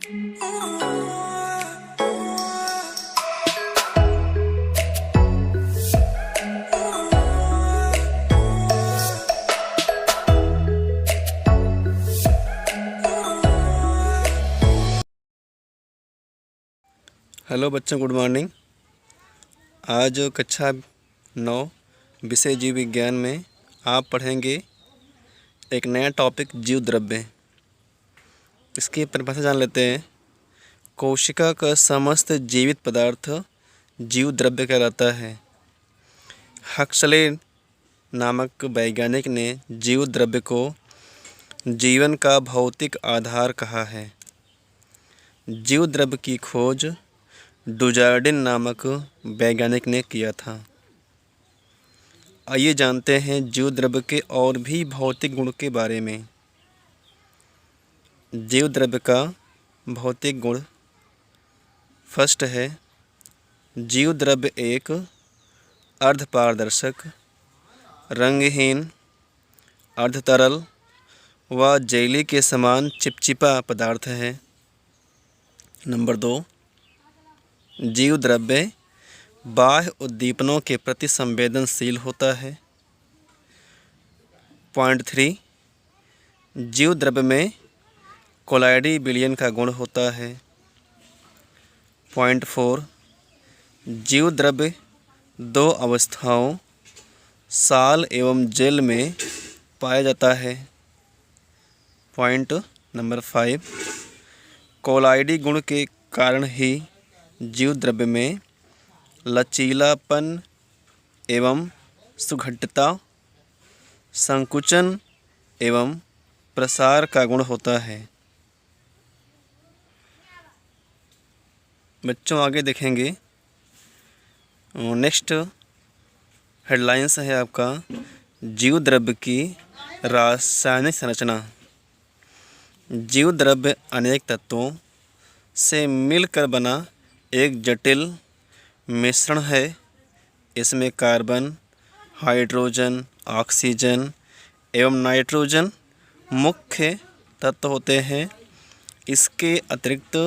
Hello बच्चों, good morning. आज कक्षा 9 विषय जीव विज्ञान में आप पढ़ेंगे एक नया टॉपिक जीव द्रव्य। इसकी परिभाषा जान लेते हैं। कोशिका का समस्त जीवित पदार्थ जीव द्रव्य कहलाता है। हक्सले नामक वैज्ञानिक ने जीव द्रव्य को जीवन का भौतिक आधार कहा है। जीव द्रव्य की खोज डुजार्डिन नामक वैज्ञानिक ने किया था। आइए जानते हैं जीव द्रव्य के और भी भौतिक गुण के बारे में। जीव द्रव्य का भौतिक गुण फर्स्ट है, जीव द्रव्य एक अर्धपारदर्शक, रंगहीन, अर्धतरल व जेली के समान चिपचिपा पदार्थ है। नंबर 2, जीव द्रव्य बाह्य उद्दीपनों के प्रति संवेदनशील होता है। पॉइंट 3, जीव द्रव्य में कोलाइडी विलयन का गुण होता है। पॉइंट 4, जीव द्रव्य 2 अवस्थाओं साल एवं जेल में पाया जाता है। पॉइंट नंबर 5, कोलाइडी गुण के कारण ही जीव द्रव्य में लचीलापन एवं सुघट्टता, संकुचन एवं प्रसार का गुण होता है। बच्चों आगे देखेंगे। नेक्स्ट हेडलाइंस है आपका जीव द्रव्य की रासायनिक संरचना। जीव द्रव्य अनेक तत्वों से मिलकर बना एक जटिल मिश्रण है। इसमें कार्बन, हाइड्रोजन, ऑक्सीजन एवं नाइट्रोजन मुख्य तत्व होते हैं। इसके अतिरिक्त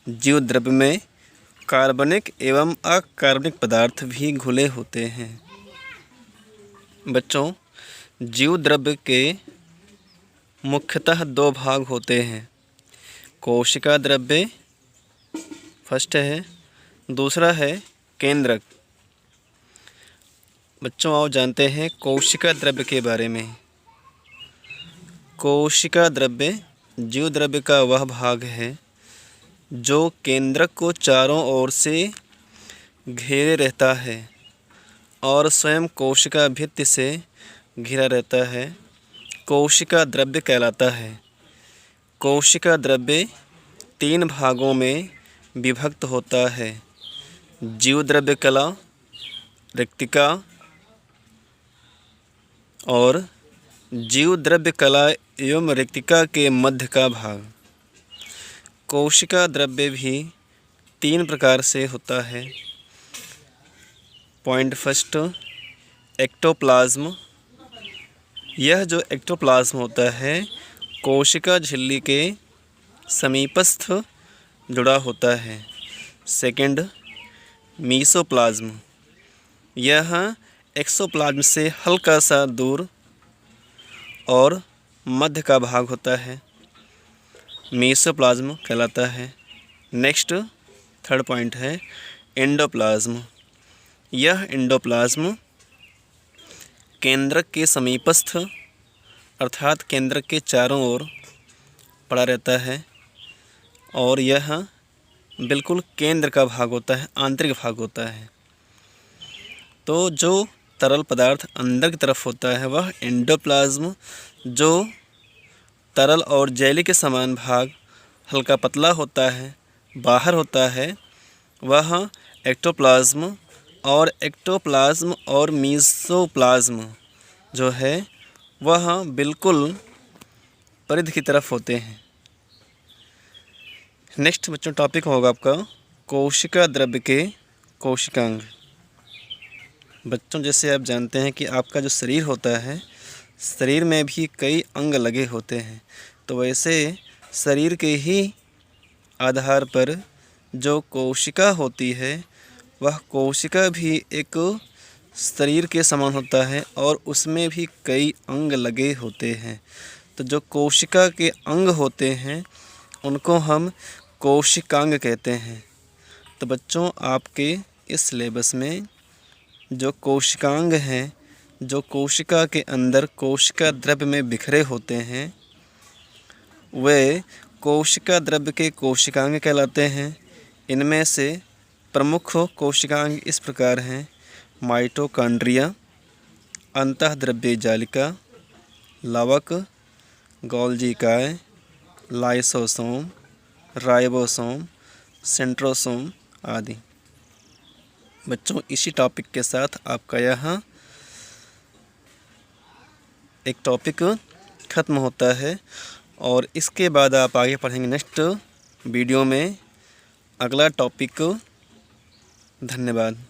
जीव द्रव्य में कार्बनिक एवं अकार्बनिक पदार्थ भी घुले होते हैं। बच्चों, जीव द्रव्य के मुख्यतः 2 भाग होते हैं। कोशिका द्रव्य फर्स्ट है, दूसरा है केंद्रक। बच्चों आओ जानते हैं कोशिका द्रव्य के बारे में। कोशिका द्रव्य जीव द्रव्य का वह भाग है जो केंद्रक को चारों ओर से घेरे रहता है और स्वयं कोशिका भित्ति से घिरा रहता है। कोशिका द्रव्य कहलाता है। कोशिका द्रव्य 3 भागों में विभक्त होता है। जीव द्रव्य कला, रिक्तिका और जीव द्रव्य कला एवं रिक्तिका के मध्य का भाग। कोशिका द्रव्य भी 3 प्रकार से होता है। Point first, ectoplasm. यह जो एक्टोप्लाज्म होता है कोशिका झिल्ली के समीपस्थ जुड़ा होता है। सेकंड, मीसोप्लाज्म। यह एक्सोप्लाज्म से हल्का सा दूर और मध्य का भाग होता है, मीसोप्लाज्म कहलाता है। नेक्स्ट थर्ड पॉइंट है एंडोप्लाज्म। यह एंडोप्लाज्म केंद्रक के समीपस्थ अर्थात केंद्रक के चारों ओर पड़ा रहता है और यह बिल्कुल केंद्र का भाग होता है, आंतरिक भाग होता है। तो जो तरल पदार्थ अंदर की तरफ होता है वह एंडोप्लाज्म, जो तरल और जेली के समान भाग हल्का पतला होता है, बाहर होता है, वह एक्टोप्लाज्म। और एक्टोप्लाज्म और मीसोप्लाज्म जो है वह बिल्कुल परिधि की तरफ होते हैं। नेक्स्ट बच्चों टॉपिक होगा आपका कोशिका द्रव्य के कोशिकांग। बच्चों जैसे आप जानते हैं कि आपका जो शरीर होता है, शरीर में भी कई अंग लगे होते हैं, तो वैसे शरीर के ही आधार पर जो कोशिका होती है वह कोशिका भी एक शरीर के समान होता है और उसमें भी कई अंग लगे होते हैं। तो जो कोशिका के अंग होते हैं उनको हम कोशिकांग कहते हैं। तो बच्चों, आपके इस सिलेबस में जो कोशिकांग हैं, जो कोशिका के अंदर कोशिका द्रव्य में बिखरे होते हैं, वे कोशिका द्रव्य के कोशिकांग कहलाते हैं। इनमें से प्रमुख कोशिकांग इस प्रकार हैं: माइटोकॉन्ड्रिया, अंतःद्रव्य जालिका, लवक, गोल्जी इकाई, लाइसोसोम, राइबोसोम, सेंट्रोसोम आदि। बच्चों, इसी टॉपिक के साथ आपका यह एक टॉपिक ख़त्म होता है और इसके बाद आप आगे पढ़ेंगे नेक्स्ट वीडियो में अगला टॉपिक। धन्यवाद।